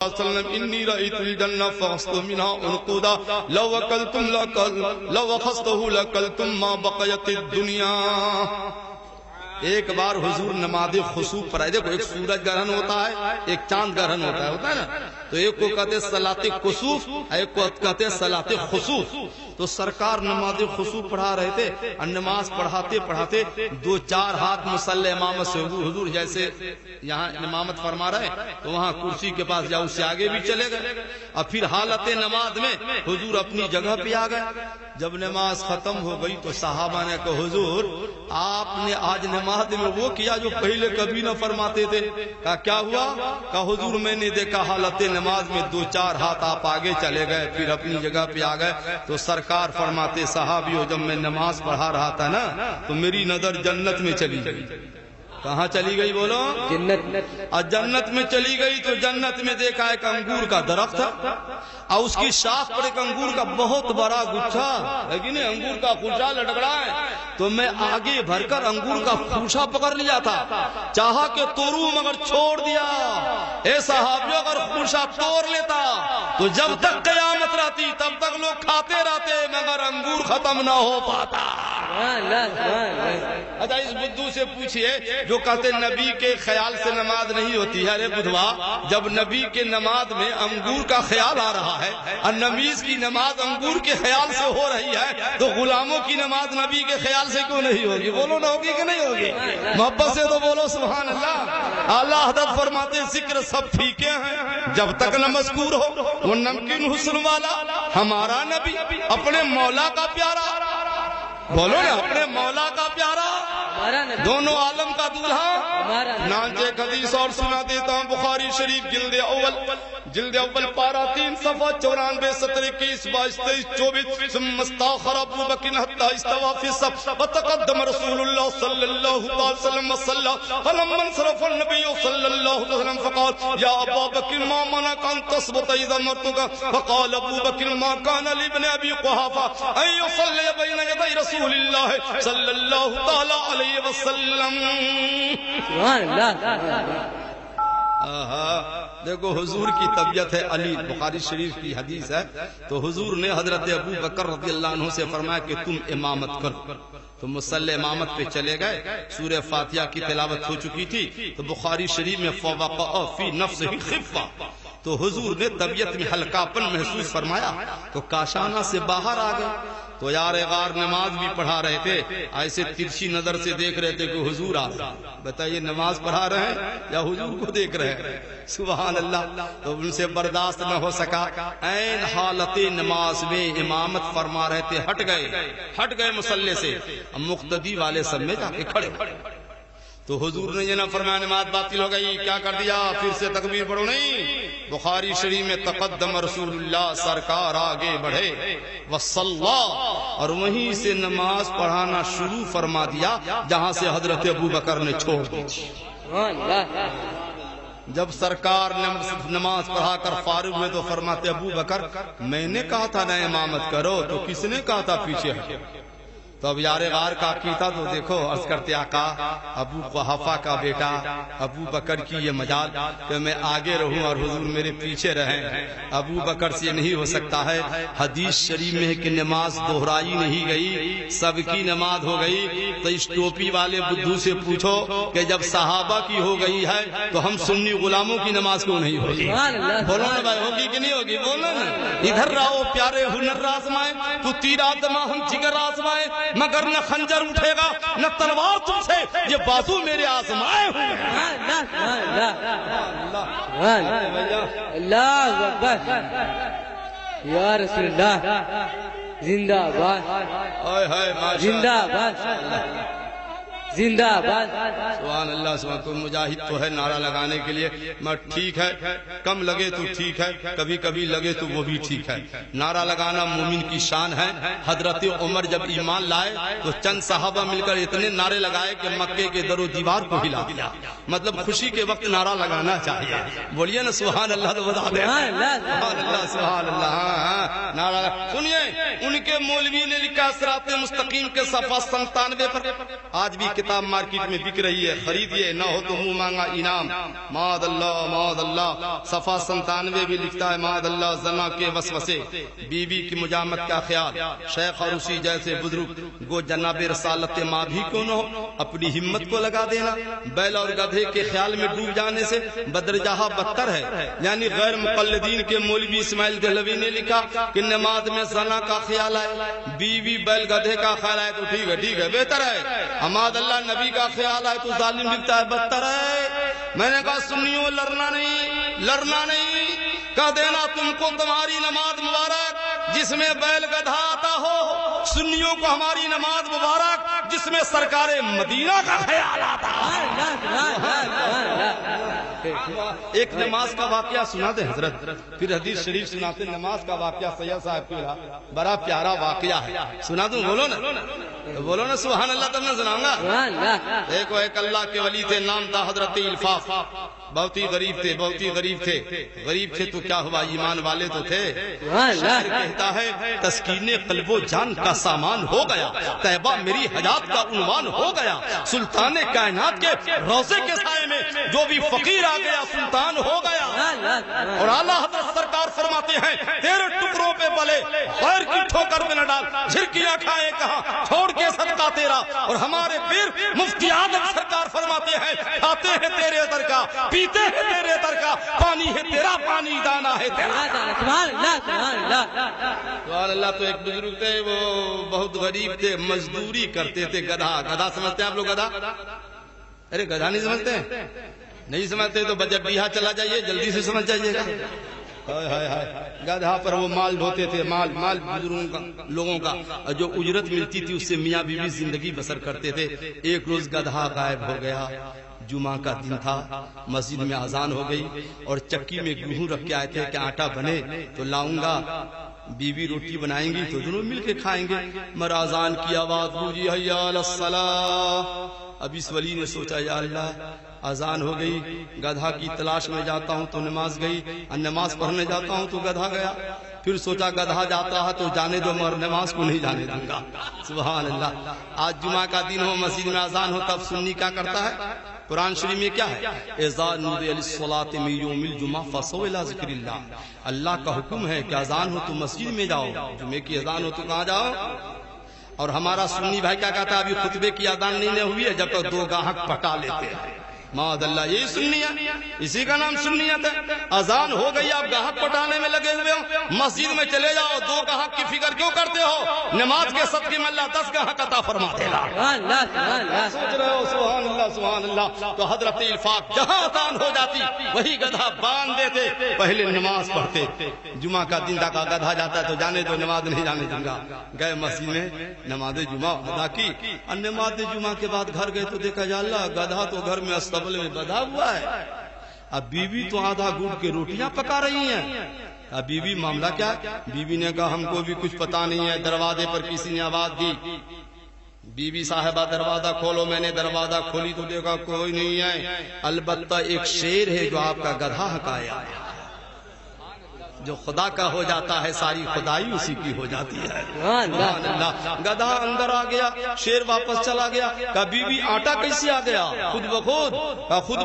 وسلم انی رأیت الجنہ فاخذت منها عنقودا لو اخذته لکلتم ما بقیت الدنیا۔ ایک بار حضور نماز خسوف پر آئے، دیکھو ایک سورج گرہن ہوتا ہے، ایک چاند گرہن ہوتا ہے نا، تو ایک کو کہتے ہیں صلاۃ کسوف، ایک کو کہتے ہیں صلاۃ خسوف۔ تو سرکار نماز خسوف پڑھا رہے تھے اور نماز پڑھاتے پڑھاتے دو چار ہاتھ مصلی امامت سے حضور جیسے یہاں امامت فرما رہے تو وہاں کرسی کے پاس جاؤ، اس سے آگے بھی چلے گئے، اور پھر حالت نماز میں حضور اپنی جگہ پہ آ گئے۔ جب نماز ختم ہو گئی تو صحابہ نے کہا حضور آپ نے آج نماز میں وہ کیا جو پہلے کبھی نہ فرماتے تھے۔ کہا کیا ہوا؟ کہا حضور میں نے دیکھا حالت نماز میں دو چار ہاتھ آپ آگے چلے گئے پھر اپنی جگہ پہ آ گئے۔ تو سرکار فرماتے صحابیوں جب میں نماز پڑھا رہا تھا نا تو میری نظر جنت میں چلی گئی۔ کہاں چلی گئی بولو؟ جنت۔ اور جنت میں چلی گئی تو جنت میں دیکھا ایک انگور کا درخت تھا اور اس کی شاخ پر ایک انگور کا بہت بڑا گچھا، لیکن انگور کا خوشا لٹکڑا ہے۔ تو میں آگے بھر کر انگور کا خوشا پکڑ لیا تھا، چاہا کہ توڑوں مگر چھوڑ دیا۔ اے صحابیوں اگر خوشا توڑ لیتا تو جب تک قیامت رہتی تب تک لوگ کھاتے رہتے مگر انگور ختم نہ ہو پاتا۔ اچھا اس بدھو سے پوچھئے جو کہتے نبی کے خیال سے نماز نہیں ہوتی ہے، ارے بدھوا جب نبی کے نماز میں انگور کا خیال آ رہا ہے اور نماز کی نماز انگور کے خیال سے ہو رہی ہے تو غلاموں کی نماز نبی کے خیال سے کیوں نہیں ہوگی؟ بولو نہ ہوگی کہ نہیں ہوگی؟ محبت سے تو بولو سبحان اللہ۔ اللہ حضرت فرماتے ذکر سب پھیکے ہیں جب تک نہ مذکور ہو وہ نمکین حسن والا ہمارا نبی اپنے مولا کا پیارا، بولو نا اپنے مولا کا پیارا، دونوں عالم کا دولہا۔ نانچہ حدیث اور سنا دیتا ہوں بخاری شریف جلد اول پارہ 3 صفحہ 94 17 21 22 23 24 ثم استاخر ابو بکر حتى استوى في الصف وتقدم رسول الله صلى الله عليه وسلم وصلى فلما انصرف النبي صلى الله عليه وسلم فقال يا ابا بكر ما منعك ان تثبت اذا امرتك؟ فقال ابو بكر ما كان لابن ابي قحافه ان يصلي بين يدي رسول الله صلى الله عليه وسلم۔ سبحان اللہ۔ دیکھو حضور کی طبیعت ہے علی، بخاری شریف کی حدیث ہے، تو حضور نے حضرت ابو بکر رضی اللہ عنہ سے فرمایا کہ تم امامت کر، تو مصلی امامت پہ چلے گئے۔ سورہ فاتحہ کی تلاوت ہو چکی تھی تو بخاری شریف میں فوقع فی نفسہ خفہ، تو حضور نے طبیعت میں ہلکا پن محسوس فرمایا تو کاشانہ سے باہر آ گئے۔ تو یار غار نماز بھی پڑھا رہے تھے، ایسے ترچھی نظر سے دیکھ رہے تھے کہ حضور آ رہے ہیں، بتائیے نماز پڑھا رہے ہیں یا حضور کو دیکھ رہے ہیں؟ سبحان اللہ۔ تو ان سے برداشت نہ ہو سکا، عین حالت نماز میں امامت فرما رہے تھے، ہٹ گئے مصلی سے، مقتدی والے سب میں جا کے کھڑے۔ تو حضور نے یہ نہ فرمایا نماز باطل ہو گئی، کیا کر دیا؟ پھر سے تکبیر پڑھو نہیں۔ بخاری شریف میں تقدم رسول اللہ، سرکار آگے بڑھے، وصلی، اور وہیں سے نماز پڑھانا شروع فرما دیا جہاں سے حضرت ابو بکر نے چھوڑ دی۔ جب سرکار نے نماز پڑھا کر فارغ ہوئے تو فرماتے ابو بکر میں نے کہا تھا نہ امامت کرو، تو کس نے کہا تھا پیچھے ہٹو؟ تو اب یار غار کا عقیدہ تو دیکھو، عرض کرتے آقا ابو قحافہ کا بیٹا ابو بکر کی یہ مجال کہ میں آگے رہوں اور حضور میرے پیچھے رہیں، ابو بکر سے نہیں ہو سکتا ہے۔ حدیث شریف میں ہے کہ نماز دہرائی نہیں گئی، سب کی نماز ہو گئی۔ تو اس ٹوپی والے بدھو سے پوچھو کہ جب صحابہ کی ہو گئی ہے تو ہم سنی غلاموں کی نماز کیوں نہیں ہوگی؟ بولو نا بھائی، ہوگی کہ نہیں ہوگی؟ بولو نا۔ ادھر رہو پیارے ہنر آزمائے تو تیر آزما ہم جگر آزمائے، مگر نہ خنجر اٹھے گا نہ تلوار تم سے، یہ بازو میرے آزمائے ہوئے۔ اللہ اکبر، یا رسول اللہ، زندہ باد، زندہ باد، زندہ باد۔ سبحان اللہ، سبحان۔ کوئی مجاہد تو ہے نعرہ لگانے کے لیے، میں ٹھیک ہے، کم لگے تو ٹھیک ہے، کبھی کبھی لگے تو وہ بھی ٹھیک ہے۔ نعرہ لگانا مومن کی شان ہے۔ حضرت عمر جب ایمان لائے تو چند صحابہ مل کر اتنے نعرے لگائے کہ مکے کے در و دیوار کو ہلا دیا۔ مطلب خوشی کے وقت نعرہ لگانا چاہیے، بولیے نا سبحان اللہ تو بتا دیں۔ سبحان اللہ، سبحان اللہ۔ نعرہ سنیے، ان کے مولوی نے لکھا صراط مستقیم کے صفحہ 97 پر، آج بھی کتاب مارکیٹ میں بک رہی ہے، خریدیے، نہ ہو تو منہ مانگا انعام۔ معاذ اللہ صفحہ 97 بھی لکھتا ہے معاذ اللہ زنا کے وسوسے، بیوی کی مجامت کا خیال، شیخ عروسی جیسے بزرگ گو جناب رسالت ماں بھی کیوں نہ ہو، اپنی ہمت کو لگا دینا۔ بیل اور گدھے کے خیال میں ڈوب جانے سے بدرجہ بدتر ہے۔ یعنی غیر مقلدین کے مولوی اسماعیل دہلوی نے لکھا کہ نماز میں زنا کا خیال آئے، بیوی بیل گدھے کا خیال آئے تو ٹھیک ہے بہتر ہے، حماد اللہ نبی کا خیال آئے تو ظالم لکھتا ہے بدتر ہے۔ میں نے کہا سنیوں لڑنا نہیں، کہہ دینا تم کو تمہاری نماز مبارک جس میں بیل گدھا آتا ہو، سنیوں کو ہماری نماز مبارک جس میں سرکار مدینہ کا خیال آتا ہے۔ ایک نماز کا واقعہ سنا دے حضرت، پھر حدیث شریف سناتے۔ نماز کا واقعہ سید صاحب کا بڑا پیارا واقعہ ہے، سنا دوں؟ بولو نا سبحان اللہ، تب میں سناؤں گا۔ دیکھو ایک اللہ کے ولی تھے، نام تھا حضرت الفاف، بہت ہی غریب تھے۔ غریب تھے تو کیا ہوا، ایمان والے تو تھے۔ شاعر کہتا ہے تسکین قلب و جان کا سامان ہو گیا، طیبہ میری حیات کا عنوان ہو گیا، سلطان کائنات کے روضے کے سائے میں جو بھی فقیر آ گیا سلطان ہو گیا۔ اور اعلیٰ حضرت سرکار فرماتے ہیں تیرے ٹکڑوں پہ بلے غیر کی ٹھوکر پہ نہ ڈال، جھرکیاں کھائے کہاں چھوڑ کے صدقہ تیرا۔ اور ہمارے پیر مفتی اعظم سرکار فرماتے ہیں کھاتے ہیں تیرے در کا، پیتے ہیں تیرے در کا، پانی ہے تیرا پانی، دانا ہے تیرا۔ سبحان اللہ۔ تو ایک بزرگ تھے، وہ بہت غریب تھے، مزدوری کرتے تھے۔ گدھا سمجھتے ہیں آپ لوگ؟ گدھا، ارے گدھا نہیں سمجھتے؟ نہیں سمجھتے تو جب بیہا چلا جائیے جلدی سے سمجھ جائیے گا۔ گدھا پر وہ مال ڈھوتے تھے، مال بزرگوں کا، لوگوں کا، جو اجرت ملتی تھی اس سے میاں بیوی زندگی بسر کرتے تھے۔ ایک روز گدھا غائب ہو گیا، جمعہ کا دن تھا، مسجد میں اذان ہو گئی اور چکی میں گیہوں رکھ کے آئے تھے کہ آٹا بنے تو لاؤں گا، بیوی روٹی بنائیں گی تو دونوں مل کے کھائیں گے۔ مر اذان کی آواز گونجی، حی علی الصلاۃ۔ اب اس ولی نے سوچا یا اللہ اذان ہو گئی، گدھا کی تلاش میں جاتا ہوں تو نماز گئی، اور نماز پڑھنے جاتا ہوں تو گدھا گیا۔ پھر سوچا گدھا جاتا ہے تو جانے دو مگر نماز کو نہیں جانے دوں گا۔ سبحان اللہ۔ آج جمعہ کا دن ہو، مسجد میں اذان ہو، تب سنی کیا کرتا ہے؟ قرآن شریف میں کیا ہے؟ اذا نودی للصلاۃ من یوم الجمعہ فصغوا الی ذکر اللہ۔ اللہ کا حکم ہے کہ اذان ہو تو مسجد میں جاؤ، جمعے کی اذان ہو تو کہاں جاؤ؟ اور ہمارا سنی بھائی کیا کہتا ہے؟ ابھی خطبے کی اذان نہیں ہوئی ہے جب تک دو گاہک پٹا لیتے ہیں۔ معاذ اللہ، یہی سنیت، اسی کا نام سنیت ہے۔ اذان ہو گئی، آپ گاہک پٹانے میں لگے ہوئے ہو، مسجد میں چلے جاؤ، دو گاہک کی فکر کیوں کرتے ہو؟ نماز کے صدقے میں اللہ 10 گاہک عطا فرما دے گا۔ سوچ رہے ہو؟ سبحان اللہ سبحان اللہ۔ تو حضرت الفاق جہاں اذان ہو جاتی وہی گدھا باندھ دیتے، پہلے نماز پڑھتے۔ جمعہ کا دن تھا، گدھا جاتا ہے تو جانے دو، نماز نہیں جانے دوں گا۔ گئے مسجد میں، نماز جمعہ ادا کی، اور نماز جمعہ کے بعد گھر گئے تو دیکھا یا اللہ گدھا تو گھر میں استقبل میں بدھا ہوا ہے۔ اب بیوی تو آدھا گھونٹ کے روٹیاں پکا رہی ہیں۔ اب بیوی معاملہ کیا؟ بیوی نے کہا ہم کو بھی کچھ پتا نہیں ہے۔ دروازے پر کسی نے آواز دی، بیوی صاحبہ دروازہ کھولو۔ میں نے دروازہ کھولی تو دیکھا کوئی نہیں ہے، البتہ ایک شیر ہے جو آپ کا گدھا ہکایا ہے۔ جو خدا کا ہو جاتا ہے ساری خدائی اسی کی ہو جاتی ہے۔ سبحان اللہ۔ گدھا اندر آ گیا، شیر واپس چلا گیا۔ کہا بیوی آٹا کیسے آ گیا؟ خود بخود